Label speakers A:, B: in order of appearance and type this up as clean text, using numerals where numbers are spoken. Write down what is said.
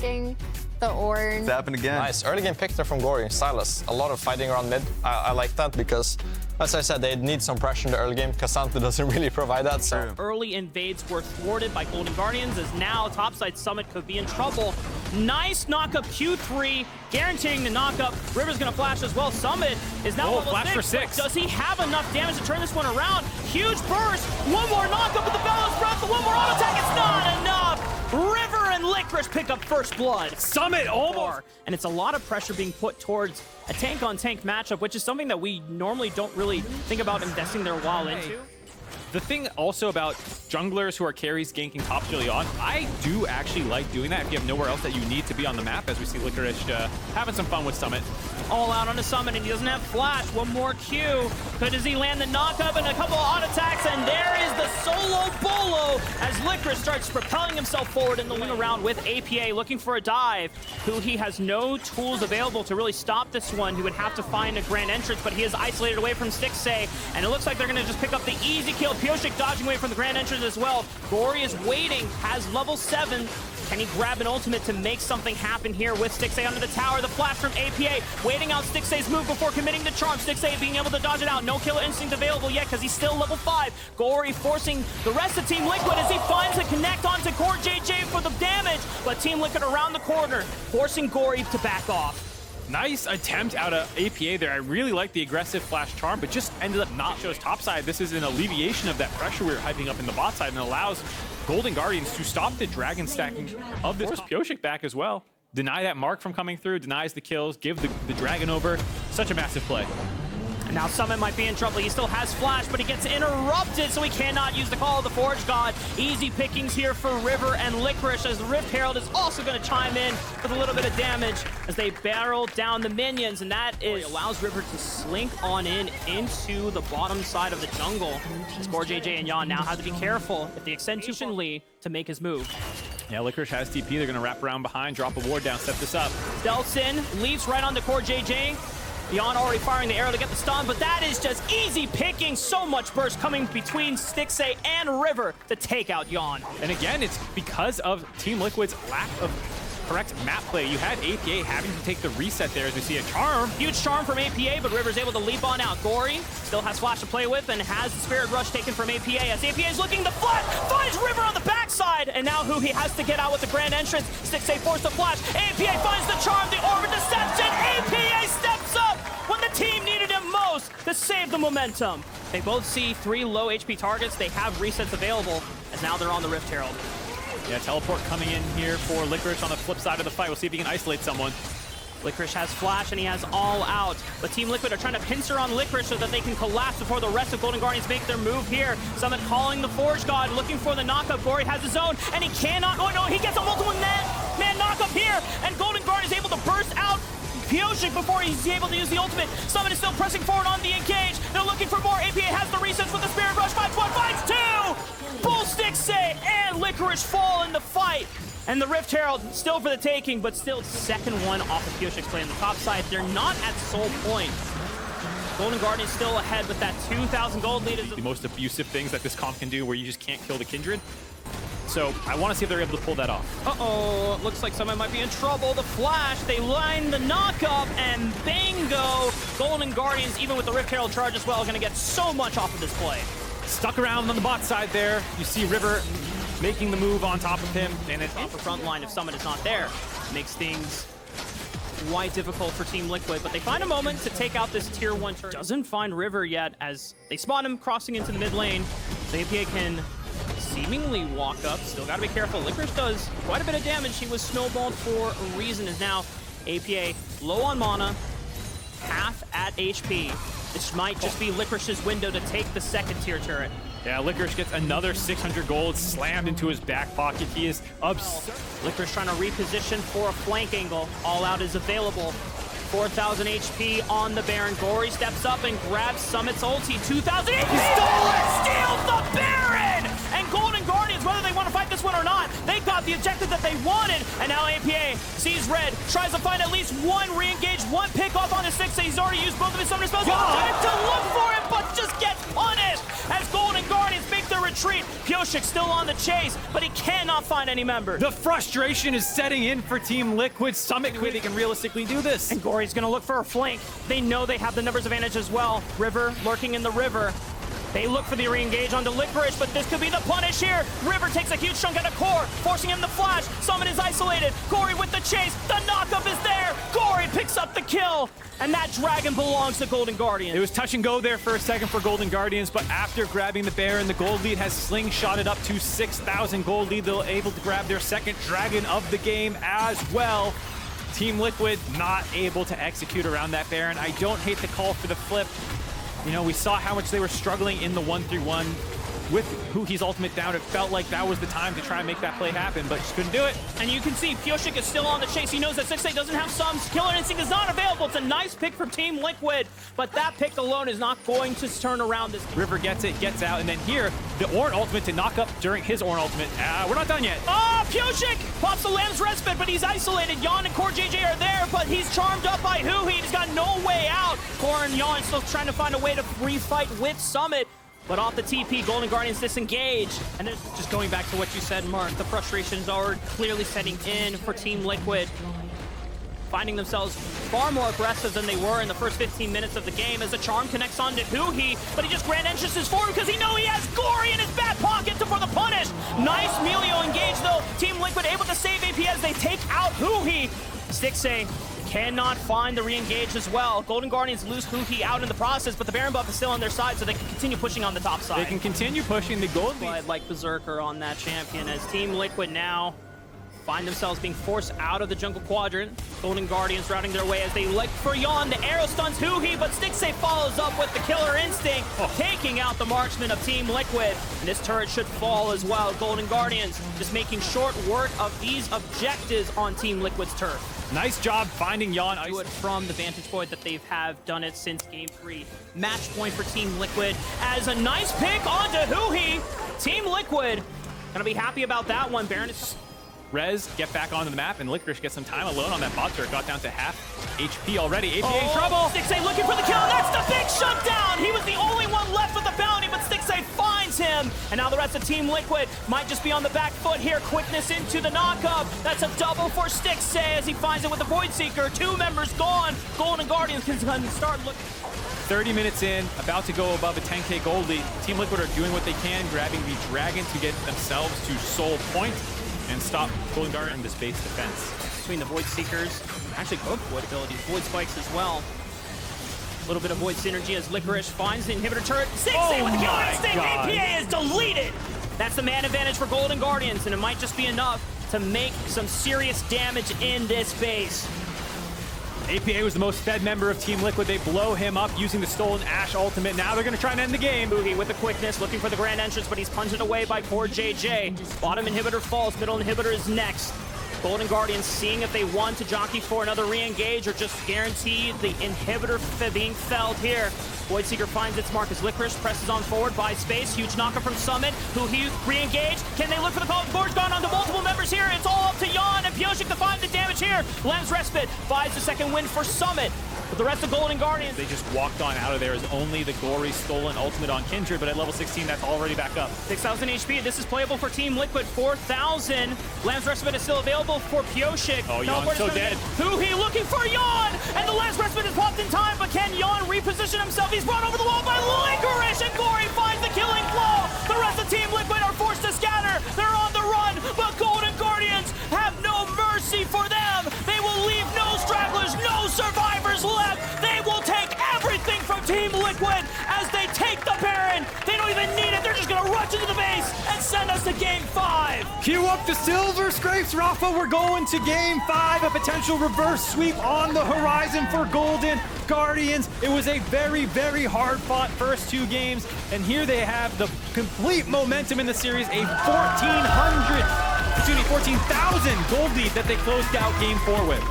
A: picking the orange.
B: It's happened again.
C: Nice. Early game pick there from Gory. Silas. A lot of fighting around mid. I like that because, as I said, they need some pressure in the early game. Cassandra doesn't really provide that. So
D: early invades were thwarted by Golden Guardians, as now topside Summit could be in trouble. Nice knockup Q3, guaranteeing the knockup. River's gonna flash as well. Summit is now level
E: flash
D: 6.
E: for 6.
D: Does he have enough damage to turn this one around? Huge burst. One more knockup with the Bellow's Breath, but one more auto attack. It's not enough. River and Licorice pick up first blood.
E: Summit almost.
D: And it's a lot of pressure being put towards a tank-on-tank matchup, which is something that we normally don't really think about investing their while into.
E: The thing also about junglers who are carries ganking top early on, I do actually like doing that if you have nowhere else that you need to be on the map, as we see Licorice having some fun with Summit.
D: All out on the Summit, and he doesn't have flash. One more Q. Does he land the knockup and a couple of auto attacks? And there is the solo bolo as Licorice starts propelling himself forward in the wing around with APA, looking for a dive, who he has no tools available to really stop this one. He would have to find a grand entrance, but he is isolated away from Stixay, and it looks like they're going to just pick up the easy kill. Pioshik dodging away from the grand entrance as well. Gory is waiting, has level 7. Can he grab an ultimate to make something happen here with Stixay under the tower? The flash from APA, waiting out Stixay's move before committing the charm. Stixay being able to dodge it out. No killer instinct available yet because he's still level 5. Gory forcing the rest of Team Liquid as he finds a connect onto Core JJ for the damage, but Team Liquid around the corner, forcing Gory to back off.
E: Nice attempt out of APA there. I really like the aggressive flash charm, but just ended up not shows topside. This is an alleviation of that pressure we were hyping up in the bot side and allows Golden Guardians to stop the dragon stacking of this. Pioshik back as well. Deny that mark from coming through, denies the kills, give the dragon over. Such a massive play.
D: And now Summit might be in trouble. He still has flash, but he gets interrupted, so he cannot use the Call of the Forge God. Easy pickings here for River and Licorice, as the Rift Herald is also going to chime in with a little bit of damage as they barrel down the minions, and that allows River to slink on into the bottom side of the jungle. Score JJ and Yan now have to be careful if they extend too far to make his move.
E: Yeah, Licorice has TP. They're going to wrap around behind, drop a ward down, set this up.
D: Delsin leaps right onto Core JJ. Yan already firing the arrow to get the stun, but that is just easy picking. So much burst coming between Stixay and River to take out Yan.
E: And again, it's because of Team Liquid's lack of correct map play. You had APA having to take the reset there as we see a charm.
D: Huge charm from APA, but River's able to leap on out. Gory still has flash to play with and has the Spirit Rush taken from APA as APA is looking to flash, finds River on the backside, and now who he has to get out with the grand entrance. Stixay forced to flash. APA finds the charm, the Orbit Deception. APA steps up when the team needed him most to save the momentum. They both see 3 low HP targets. They have resets available as now they're on the Rift Herald.
E: Yeah, teleport coming in here for Licorice on the flip side of the fight. We'll see if he can isolate someone.
D: Licorice has flash and he has all out, but Team Liquid are trying to pincer on Licorice so that they can collapse before the rest of Golden Guardians make their move here. Summit calling the Forge God, looking for the knockup. Gory has his own, and he cannot. Oh no, he gets a multiple man knockup here, and Golden Guard is able to burst out Pioshik before he's able to use the ultimate. Summit is still pressing forward on the engage. They're looking for more. APA has the resets with the Spirit Rush. Finds 1, finds 2! Bull Stixay and Licorice fall in the fight. And the Rift Herald still for the taking, but still second one off of Pioshik's play on the top side. They're not at soul point. Golden Guardian still ahead with that 2,000 gold lead.
E: The most abusive things that this comp can do where you just can't kill the Kindred. So I want to see if they're able to pull that off.
D: Uh-oh, looks like someone might be in trouble. The flash, they line the knockup, and bingo! Golden Guardians, even with the Rift Herald charge as well, are going to get so much off of this play.
E: Stuck around on the bot side there. You see River making the move on top of him, and it's
D: off the front line if Summit is not there. Makes things quite difficult for Team Liquid, but they find a moment to take out this tier 1 turret. Doesn't find River yet as they spot him crossing into the mid lane. The APA can seemingly walk up. Still got to be careful. Licorice does quite a bit of damage. He was snowballed for a reason. Is now APA low on mana, half at HP. This might just be Licorice's window to take the second tier turret.
E: Yeah, Licorice gets another 600 gold slammed into his back pocket. He is absurd.
D: Licorice trying to reposition for a flank angle. All out is available. 4,000 HP on the Baron. Gory steps up and grabs Summit's ulti. 2,000 HP! Steals the Baron! And Golden Guardians, whether they want to fight this one or not, they got the objective that they wanted. And now APA sees red, tries to find at least one re-engage, one pick off on his 6. He's already used both of his summoner spells. Time to look for it, but just gets punished as Golden Guardians make their retreat. Pioshik still on the chase, but he cannot find any members.
E: The frustration is setting in for Team Liquid. Summit they can realistically do this.
D: And Gory's gonna look for a flank. They know they have the numbers advantage as well. River lurking in the river. They look for the re-engage onto Licorice, but this could be the punish here. River takes a huge chunk out of Core, forcing him to flash. Summit is isolated. Gory with the chase. The knockup is there. Gory picks up the kill, and that dragon belongs to Golden Guardians.
E: It was touch and go there for a second for Golden Guardians, but after grabbing the Baron, the gold lead has slingshotted up to 6,000 gold lead. They're able to grab their second dragon of the game as well. Team Liquid not able to execute around that Baron. I don't hate the call for the flip. You know, we saw how much they were struggling in the 1-3-1 with Huhi's ultimate down. It felt like that was the time to try and make that play happen, but just couldn't do it.
D: And you can see Pioshik is still on the chase. He knows that 6A doesn't have sums. Killer Instinct is not available. It's a nice pick from Team Liquid, but that pick alone is not going to turn around this game.
E: River gets it, gets out, and then here, the Ornn ultimate to knock up during his Ornn ultimate. We're not done yet.
D: Oh, Pioshik pops the Lamb's Respite, but he's isolated. Yon and Core JJ are there, but he's charmed up by Huhi. He's got no way out. Core and Yon still trying to find a way to refight with Summit. But off the TP, Golden Guardians disengage. And just going back to what you said, Mark, the frustrations are clearly setting in for Team Liquid. Finding themselves far more aggressive than they were in the first 15 minutes of the game as the charm connects on to Huhi, but he just grand entrances for him because he knows he has Gory in his back pocket for the punish. Nice Melio engage though. Team Liquid able to save AP as they take out Huhi. Stixay cannot find the re-engage as well. Golden Guardians lose Huhi out in the process, but the Baron buff is still on their side, so they can continue pushing on the top side.
E: They can continue pushing the gold lead.
D: Like Berserker on that champion as Team Liquid now find themselves being forced out of the jungle quadrant. Golden Guardians routing their way as they look for Yon. The arrow stuns Huhi, but Stixay follows up with the Killer Instinct, taking out the marksman of Team Liquid. And this turret should fall as well. Golden Guardians just making short work of these objectives on Team Liquid's turf.
E: Nice job finding Yon.
D: Do it from the vantage point that they have done it since Game 3. Match point for Team Liquid as a nice pick onto Huhi. Team Liquid gonna be happy about that one. Baron is...
E: Rez, get back onto the map, and Licorice gets some time alone on that bot turret. Got down to half HP already. APA in trouble.
D: Stixay looking for the kill. That's the big shutdown. He was the only one left with the bounty, but Stixay finds him. And now the rest of Team Liquid might just be on the back foot here. Quickness into the knockup. That's a double for Stixay as he finds it with the Void Seeker. 2 members gone. Golden Guardians can start looking.
E: 30 minutes in, about to go above a 10K gold lead. Team Liquid are doing what they can, grabbing the Dragon to get themselves to Soul Point and stop Golden Guardian in the space defense.
D: Between the Void Seekers, actually both Void abilities, Void Spikes as well. A little bit of Void synergy as Licorice finds the inhibitor turret. Stixay with the Killer Instinct! APA is deleted! That's the man advantage for Golden Guardians, and it might just be enough to make some serious damage in this base.
E: APA was the most fed member of Team Liquid. They blow him up using the Stolen Ash ultimate. Now they're going to try and end the game.
D: Huhi with the quickness, looking for the grand entrance, but he's punted away by Core JJ. Bottom inhibitor falls, middle inhibitor is next. Golden Guardians seeing if they want to jockey for another re-engage or just guarantee the inhibitor being felled here. Void Seeker finds its mark as Licorice presses on forward, buys space. Huge knockup from Summit. Huhi re-engage. Can they look for the call? Board's gone onto multiple members here. It's all up to Yon and Pioshik to find the damage here. Lamb's Respite buys the second win for Summit. But the rest of Golden Guardians,
E: they just walked on out of there as only the Gory stolen ultimate on Kindred, but at level 16, that's already back up.
D: 6,000 HP. This is playable for Team Liquid. 4,000. Lamb's Respite is still available for Pioshik.
E: Oh, Yon's so dead.
D: Huhi looking for Yon, and the Lamb's Respite is popped in time, but can Yon reposition himself? He's brought over the wall by Licorice, and Gory finds the killing blow. The rest of Team Liquid are forced to scatter. They're on the run, but Golden Guardians have no mercy for them. They will leave no stragglers, no survivors left. They will take everything from Team Liquid as they take the Baron. They don't even need it. They're just going to rush into the base and send us to Game 5.
E: Cue up the silver scrapes, Rafa. We're going to Game 5. A potential reverse sweep on the horizon for Golden Guardians. It was a very, very hard-fought first 2 games, and here they have the complete momentum in the series, a 14,000 gold lead that they closed out Game 4 with.